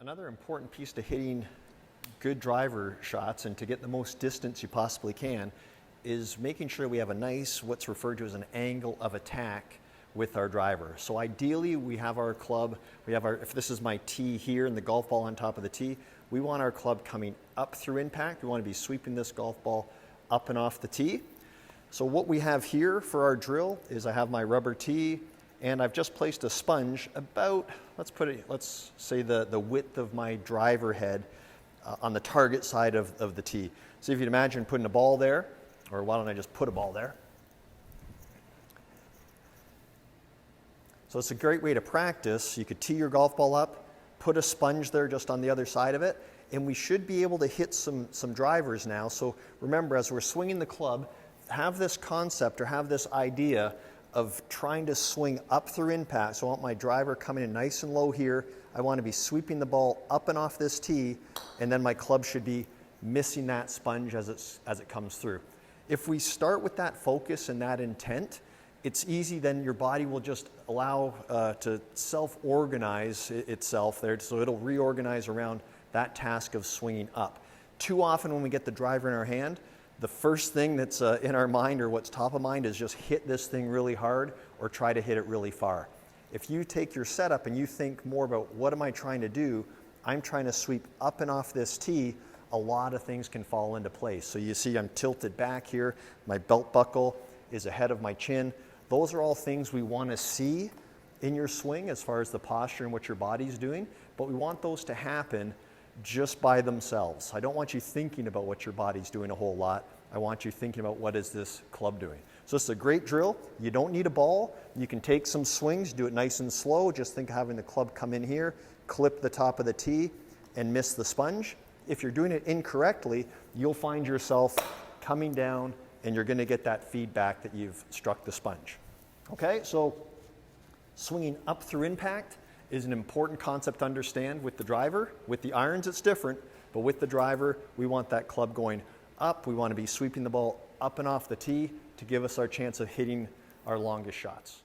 Another important piece to hitting good driver shots and to get the most distance you possibly can is making sure we have a nice, what's referred to as an angle of attack with our driver. So ideally we have our club, if this is my tee here and the golf ball on top of the tee, we want our club coming up through impact. We want to be sweeping this golf ball up and off the tee. So what we have here for our drill is I have my rubber tee and I've just placed a sponge about, let's say the width of my driver head on the target side of the tee. So if you'd imagine putting a ball there, or why don't I just put a ball there? So it's a great way to practice. You could tee your golf ball up, put a sponge there just on the other side of it, and we should be able to hit some drivers now. So remember, as we're swinging the club, have this concept or have this idea of trying to swing up through impact. So I want my driver coming in nice and low here. I want to be sweeping the ball up and off this tee, and then my club should be missing that sponge as it comes through. If we start with that focus and that intent, it's easy, then your body will just allow to self-organize itself there, so it'll reorganize around that task of swinging up. Too often when we get the driver in our hand, the first thing that's in our mind or what's top of mind is just hit this thing really hard or try to hit it really far. If you take your setup and you think more about what am I trying to do, I'm trying to sweep up and off this tee, a lot of things can fall into place. So you see I'm tilted back here, my belt buckle is ahead of my chin. Those are all things we want to see in your swing as far as the posture and what your body's doing, but we want those to happen just by themselves. I don't want you thinking about what your body's doing a whole lot. I want you thinking about what is this club doing. So it's a great drill. You don't need a ball. You can take some swings, do it nice and slow. Just think of having the club come in here, clip the top of the tee, and miss the sponge. If you're doing it incorrectly, you'll find yourself coming down and you're going to get that feedback that you've struck the sponge. Okay, so swinging up through impact is an important concept to understand with the driver. With the irons, it's different, but with the driver, we want that club going up. We want to be sweeping the ball up and off the tee to give us our chance of hitting our longest shots.